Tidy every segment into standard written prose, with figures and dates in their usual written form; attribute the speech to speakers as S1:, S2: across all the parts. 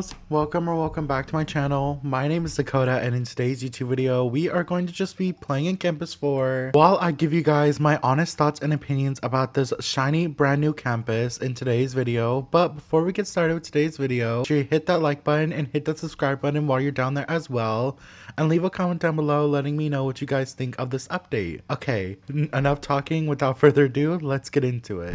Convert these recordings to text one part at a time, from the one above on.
S1: girls, welcome back to my channel. My name is Dakota, and in today's YouTube video we are going to just be playing in Campus 4 while I give you guys my honest thoughts and opinions about this shiny brand new campus in today's video. But before we get started with today's video, make sure you hit that like button and hit that subscribe button while you're down there as well, and leave a comment down below letting me know what you guys think of this update. Okay, enough talking. Without further ado, let's get into it.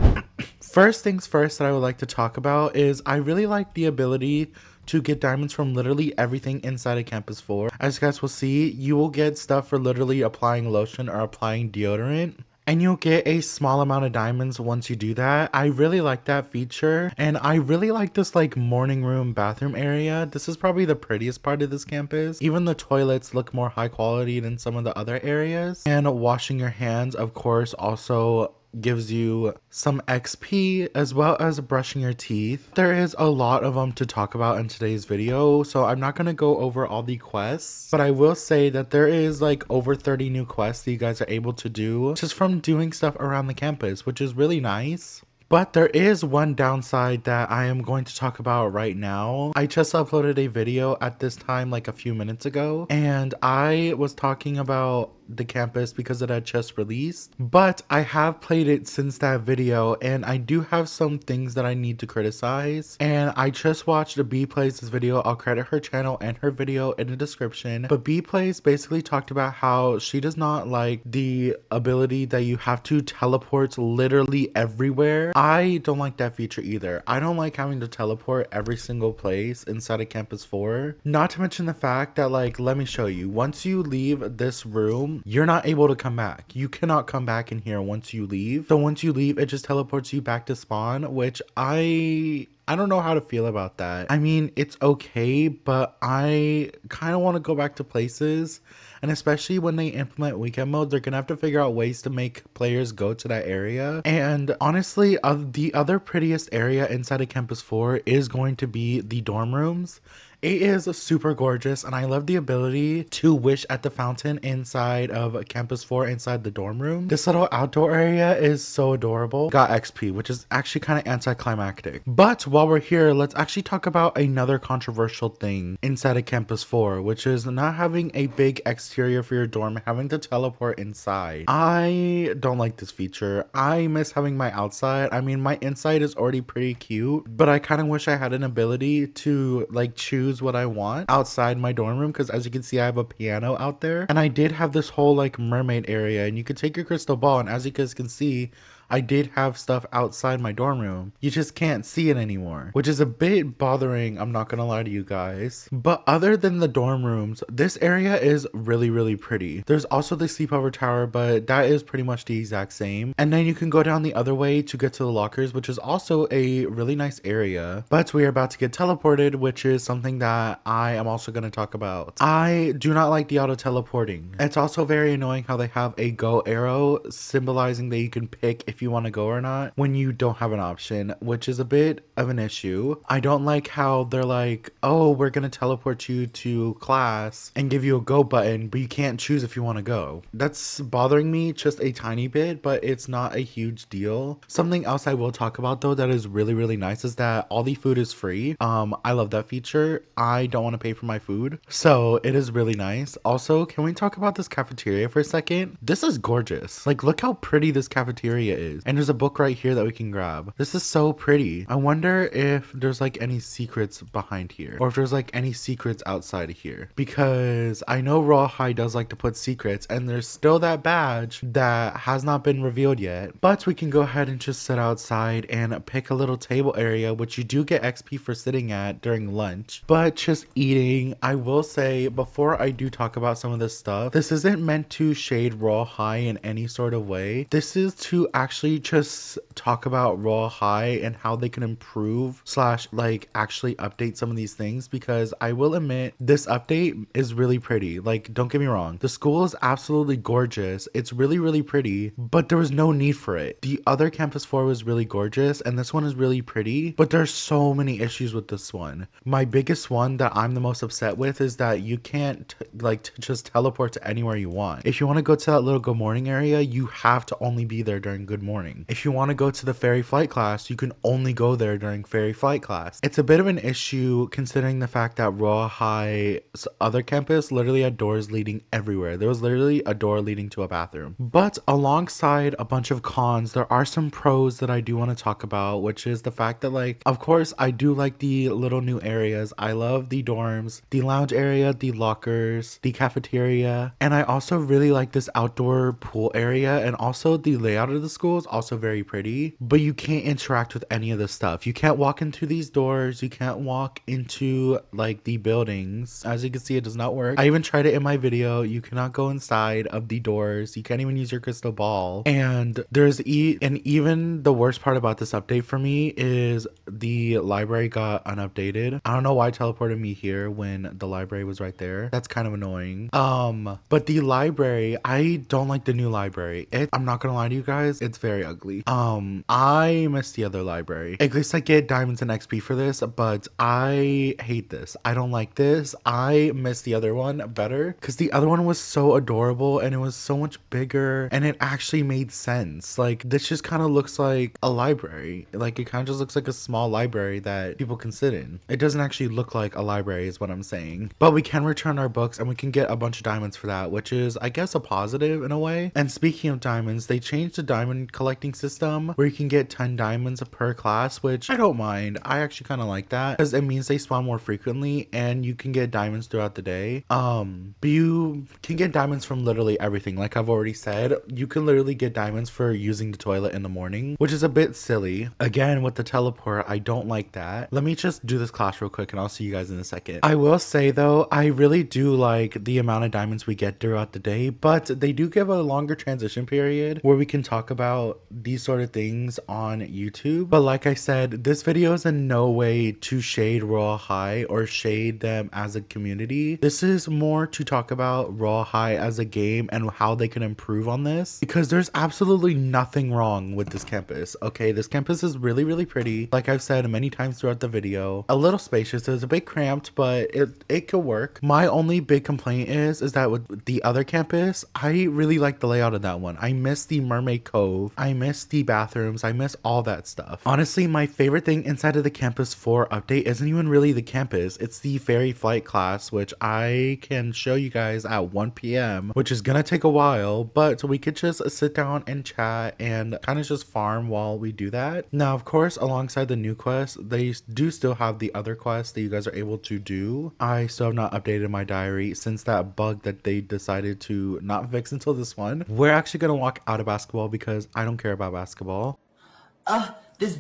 S1: First things first that I would like to talk about is I really like the ability to get diamonds from literally everything inside of Campus 4. As you guys will see, you will get stuff for literally applying lotion or applying deodorant, and you'll get a small amount of diamonds once you do that. I really like that feature, and I really like this like morning room bathroom area. This is probably the prettiest part of this campus. Even the toilets look more high quality than some of the other areas. And washing your hands, of course, also gives you some XP, as well as brushing your teeth. There is a lot of them to talk about in today's video, so I'm not going to go over all the quests, but I will say that there is like over 30 new quests that you guys are able to do just from doing stuff around the campus, which is really nice. But there is one downside that I am going to talk about right now. I just uploaded a video at this time like a few minutes ago, and I was talking about the campus because it had just released, but I have played it since that video, and I do have some things that I need to criticize. And I just watched B Plays this video. I'll credit her channel and her video in the description, but B Plays basically talked about how she does not like the ability that you have to teleport literally everywhere. I don't like that feature either. I don't like having to teleport every single place inside of Campus 4. Not to mention the fact that, like, let me show you, once you leave this room, you're not able to come back. You cannot come back in here once you leave. So once you leave, it just teleports you back to spawn, which I don't know how to feel about that. I mean, it's okay, but I kind of want to go back to places. And especially when they implement weekend mode, they're gonna have to figure out ways to make players go to that area. And honestly, the other prettiest area inside of Campus 4 is going to be the dorm rooms. It is super gorgeous, and I love the ability to wish at the fountain inside of Campus 4 inside the dorm room. This little outdoor area is so adorable. Got XP, which is actually kind of anticlimactic. But while we're here, let's actually talk about another controversial thing inside of Campus 4, which is not having a big exterior for your dorm, having to teleport inside. I don't like this feature. I miss having my outside. I mean, my inside is already pretty cute, but I kind of wish I had an ability to like choose what I want outside my dorm room, because as you can see, I have a piano out there, and I did have this whole like mermaid area, and you could take your crystal ball, and as you guys can see, I did have stuff outside my dorm room. You just can't see it anymore, which is a bit bothering, I'm not gonna lie to you guys. But other than the dorm rooms, this area is really pretty. There's also the sleepover tower, but that is pretty much the exact same. And then you can go down the other way to get to the lockers, which is also a really nice area. But we are about to get teleported, which is something that I am also going to talk about. I do not like the auto teleporting. It's also very annoying how they have a go arrow symbolizing that you can pick if you want to go or not when you don't have an option, which is a bit of an issue. I don't like how they're like, oh, we're gonna teleport you to class and give you a go button, but you can't choose if you want to go. That's bothering me just a tiny bit, but it's not a huge deal. Something else I will talk about though that is really nice is that all the food is free. I love that feature. I don't want to pay for my food, so it is really nice. Also, can we talk about this cafeteria for a second? This is gorgeous. Like, look how pretty this cafeteria is. And there's a book right here that we can grab. This is so pretty. I wonder if there's like any secrets behind here, or if there's like any secrets outside of here, because I know Royale High does like to put secrets, and there's still that badge that has not been revealed yet. But we can go ahead and just sit outside and pick a little table area, which you do get XP for sitting at during lunch. But just eating, I will say before I do talk about some of this stuff, this isn't meant to shade Royale High in any sort of way. This is to actually just talk about Royale High and how they can improve slash like actually update some of these things, because I will admit this update is really pretty. Like, don't get me wrong, the school is absolutely gorgeous. It's really pretty, but there was no need for it. The other Campus 4 was really gorgeous, and this one is really pretty, but there's so many issues with this one. My biggest one that I'm the most upset with is that you can't just teleport to anywhere you want. If you want to go to that little good morning area, you have to only be there during good morning. If you want to go to the ferry flight class, you can only go there during ferry flight class. It's a bit of an issue considering the fact that Royale High's other campus literally had doors leading everywhere. There was literally a door leading to a bathroom. But alongside a bunch of cons, there are some pros that I do want to talk about, which is the fact that, like, of course, I do like the little new areas. I love the dorms, the lounge area, the lockers, the cafeteria, and I also really like this outdoor pool area, and also the layout of the school is also very pretty, but you can't interact with any of this stuff. You can't walk into these doors, you can't walk into like the buildings. As you can see, it does not work. I even tried it in my video. You cannot go inside of the doors. You can't even use your crystal ball. And there's and even the worst part about this update for me is the library got unupdated. I don't know why it teleported me here when the library was right there. That's kind of annoying. But the library, I don't like the new library. I'm not gonna lie to you guys, it's very ugly. I miss the other library. At least I get diamonds and XP for this, but I hate this. I don't like this. I miss the other one better because the other one was so adorable and it was so much bigger and it actually made sense. Like, this just kind of looks like a library. Like, it kind of just looks like a small library that people can sit in. It doesn't actually look like a library is what I'm saying. But we can return our books and we can get a bunch of diamonds for that, which is, I guess, a positive in a way. And speaking of diamonds, they changed the diamond collecting system where you can get 10 diamonds per class, which I don't mind. I actually kind of like that because it means they spawn more frequently and you can get diamonds throughout the day. But you can get diamonds from literally everything. Like I've already said, you can literally get diamonds for using the toilet in the morning, which is a bit silly. Again, with the teleport, I don't like that. Let me just do this class real quick and I'll see you guys in a second. I will say though, I really do like the amount of diamonds we get throughout the day, but they do give a longer transition period where we can talk about these sort of things on YouTube. But like I said, this video is in no way to shade Royale High or shade them as a community. This is more to talk about Royale High as a game and how they can improve on this, because there's absolutely nothing wrong with this campus. Okay, this campus is really, really pretty. Like I've said many times throughout the video, a little spacious. It's a bit cramped, but it could work. My only big complaint is that with the other campus, I really like the layout of that one. I miss the Mermaid Cove. I miss the bathrooms. I miss all that stuff. Honestly, my favorite thing inside of the Campus 4 update isn't even really the campus. It's the ferry flight class, which I can show you guys at 1 p.m., which is gonna take a while, but we could just sit down and chat and kind of just farm while we do that. Now, of course, alongside the new quest, they do still have the other quests that you guys are able to do. I still have not updated my diary since that bug that they decided to not fix until this one. We're actually gonna walk out of basketball because I don't care about basketball. This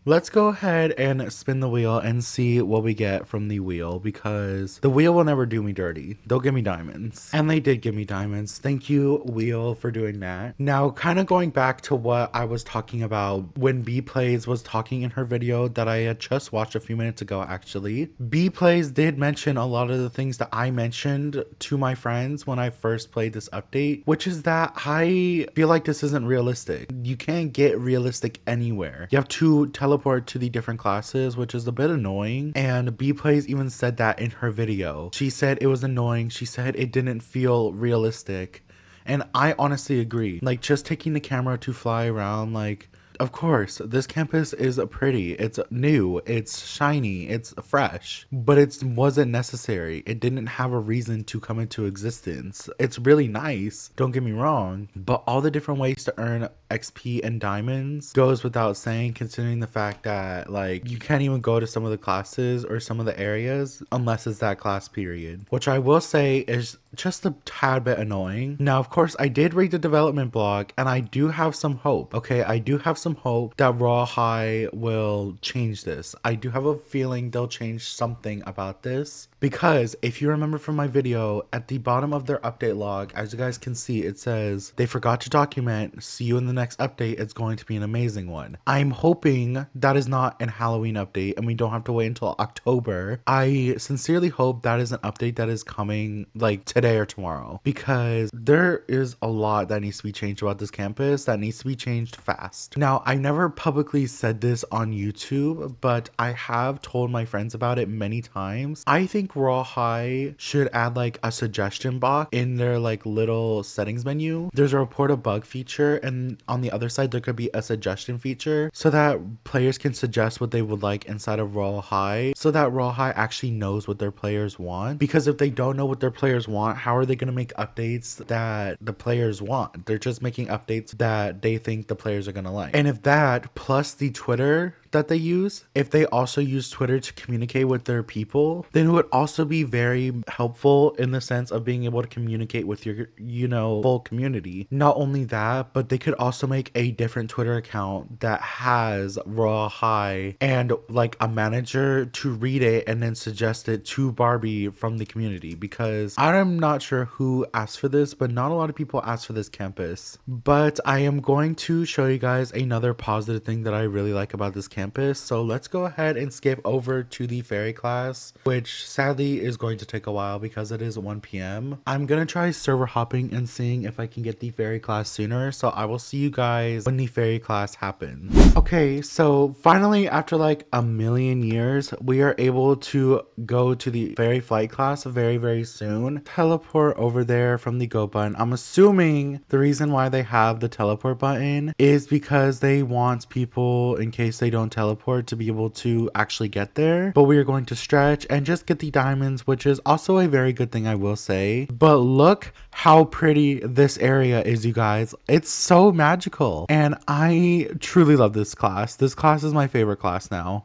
S1: Let's go ahead and spin the wheel and see what we get from the wheel, because the wheel will never do me dirty. They'll give me diamonds. And they did give me diamonds. Thank you, wheel, for doing that. Now, kind of going back to what I was talking about when B Plays was talking in her video that I had just watched a few minutes ago, actually. B Plays did mention a lot of the things that I mentioned to my friends when I first played this update, which is that I feel like this isn't realistic. You can't get realistic anywhere. You have to teleport to the different classes, which is a bit annoying. And B Plays even said that in her video. She said it was annoying. She said it didn't feel realistic. And I honestly agree. Like, just taking the camera to fly around, like, of course, this campus is pretty, it's new, it's shiny, it's fresh, but it wasn't necessary. It didn't have a reason to come into existence. It's really nice, don't get me wrong, but all the different ways to earn XP and diamonds goes without saying, considering the fact that, like, you can't even go to some of the classes or some of the areas unless it's that class period, which I will say is just a tad bit annoying. Now, of course, I did read the development blog and I do have some hope. Okay, I do have some hope that Royale High will change this. I do have a feeling they'll change something about this, because if you remember from my video, at the bottom of their update log, as you guys can see, it says they forgot to document, see you in the next update, it's going to be an amazing one. I'm hoping that is not an Halloween update and we don't have to wait until October. I sincerely hope that is an update that is coming like today or tomorrow, because there is a lot that needs to be changed about this campus that needs to be changed fast. Now, Now, I never publicly said this on YouTube, but I have told my friends about it many times. I think Raw High should add like a suggestion box in their like little settings menu. There's a report a bug feature, and on the other side there could be a suggestion feature so that players can suggest what they would like inside of Raw High, so that Raw High actually knows what their players want. Because if they don't know what their players want, how are they going to make updates that the players want? They're just making updates that they think the players are going to like. And if that plus the Twitter that they use, if they also use Twitter to communicate with their people, then it would also be very helpful in the sense of being able to communicate with your, full community. Not only that, but they could also make a different Twitter account that has Raw High and like a manager to read it and then suggest it to Barbie from the community, because I'm not sure who asked for this, but not a lot of people asked for this campus. But I am going to show you guys another positive thing that I really like about this campus. So let's go ahead and skip over to the fairy class, which sadly is going to take a while because it is 1 p.m. I'm gonna try server hopping and seeing if I can get the fairy class sooner, so I will see you guys when the fairy class happens. Okay, so finally after like a million years, we are able to go to the fairy flight class very soon. Teleport over there from the go button. I'm assuming the reason why they have the teleport button is because they want people, in case they don't teleport, to be able to actually get there. But we are going to stretch and just get the diamonds, which is also a very good thing, I will say. But look how pretty this area is, you guys. It's so magical, and I truly love this class. This class is my favorite class now.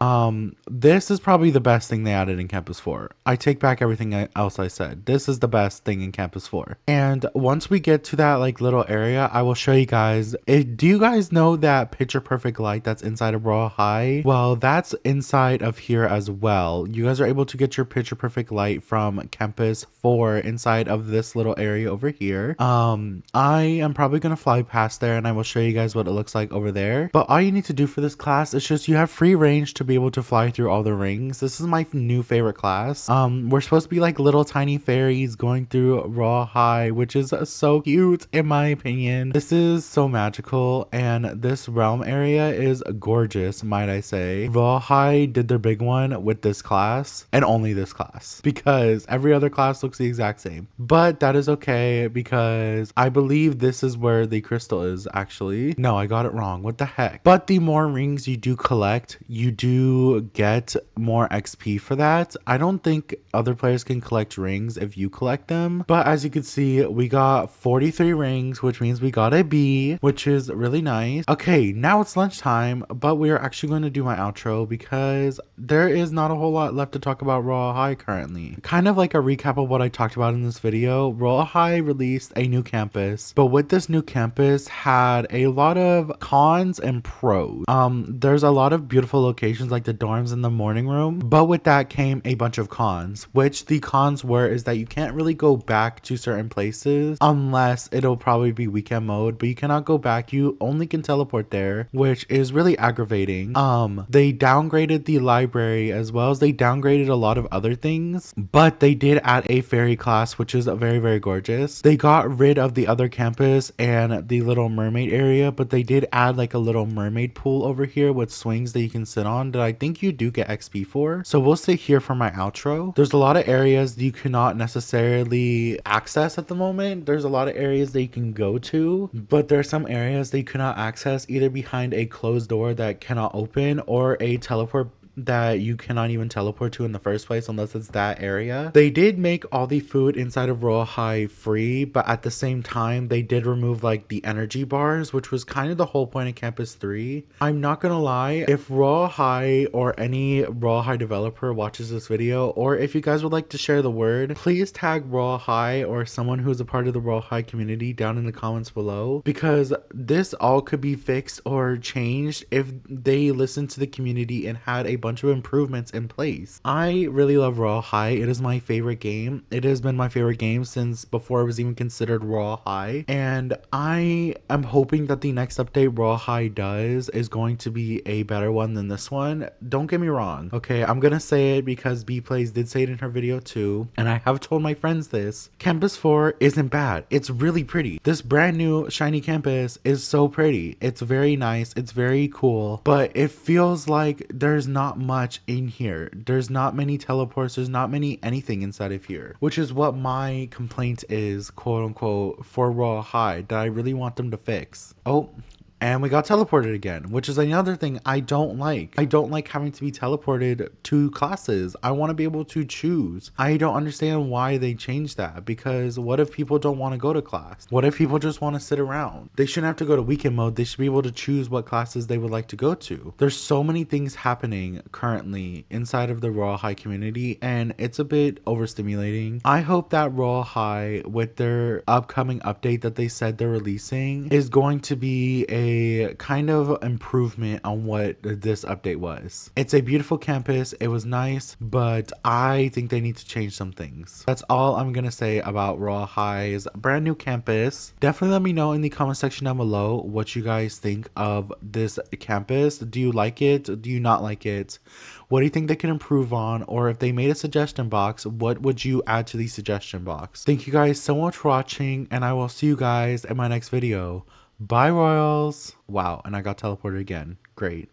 S1: This is probably the best thing they added in Campus 4. I take back everything else I said. This is the best thing in Campus 4. And once we get to that like little area, I will show you guys. Do you guys know that picture perfect light that's inside of Royal High? Well, that's inside of here as well. You guys are able to get your picture perfect light from Campus 4 inside of this little area over here. I am probably gonna fly past there and I will show you guys what it looks like over there. But all you need to do for this class is just, you have free range to be able to fly through all the rings. This is my new favorite class. We're supposed to be like little tiny fairies going through Raw High, which is so cute in my opinion. This is so magical, and this realm area is gorgeous, might I say. Raw High did their big one with this class, and only this class, because every other class looks the exact same. But that is okay, because I believe this is where the crystal is actually. No, I got it wrong. What the heck? But the more rings you do collect, you do get more XP for that. I don't think other players can collect rings if you collect them, but as you can see, we got 43 rings, which means we got a B, which is really nice. Okay, now it's lunchtime, but we are actually going to do my outro because there is not a whole lot left to talk about Royal High currently. Kind of like a recap of what I talked about in this video. Royal High released a new campus, but with this new campus had a lot of cons and pros. There's a lot of beautiful locations like the dorms and the morning room, but with that came a bunch of cons, which the cons were is that you can't really go back to certain places unless it'll probably be weekend mode, but you cannot go back. You only can teleport there, which is really aggravating. They downgraded the library as well as they downgraded a lot of other things, but they did add a fairy class, which is very gorgeous. They got rid of the other campus and the little mermaid area, but they did add like a little mermaid pool over here with swings that you can sit on that I think you do get XP for. So we'll sit here for my outro. There's a lot of areas you cannot necessarily access at the moment. There's a lot of areas that you can go to, but there are some areas that you cannot access either behind a closed door that cannot open or a teleport that you cannot even teleport to in the first place unless it's that area. They did make all the food inside of Royal High free, but at the same time they did remove like the energy bars, which was kind of the whole point of Campus 3. I'm not gonna lie, if Royal High or any Royal High developer watches this video, or if you guys would like to share the word, please tag Royal High or someone who's a part of the Royal High community down in the comments below, because this all could be fixed or changed if they listened to the community and had a bunch bunch of improvements in place. I really love Royale High. It is my favorite game. It has been my favorite game since before it was even considered Royale High. And I am hoping that the next update Royale High does is going to be a better one than this one. Don't get me wrong. Okay, I'm gonna say it because B Plays did say it in her video too. And I have told my friends this. Campus 4 isn't bad. It's really pretty. This brand new shiny campus is so pretty. It's very nice. It's very cool. But it feels like there's not much in here. There's not many teleports. There's not many anything inside of here. Which is what my complaint is, quote unquote, for Royale High that I really want them to fix. Oh, and we got teleported again, which is another thing I don't like. I don't like having to be teleported to classes. I want to be able to choose. I don't understand why they changed that, because what if people don't want to go to class? What if people just want to sit around? They shouldn't have to go to weekend mode. They should be able to choose what classes they would like to go to. There's so many things happening currently inside of the Royale High community, and it's a bit overstimulating. I hope that Royale High, with their upcoming update that they said they're releasing, is going to be a kind of improvement on what this update was. It's a beautiful campus. It was nice, but I think they need to change some things. That's all I'm gonna say about Royale High's brand new campus. Definitely let me know in the comment section down below what you guys think of this campus. Do you like it? Do you not like it? What do you think they can improve on? Or if they made a suggestion box, what would you add to the suggestion box? Thank you guys so much for watching, and I will see you guys in my next video. Bye, Royals. Wow, and I got teleported again. Great.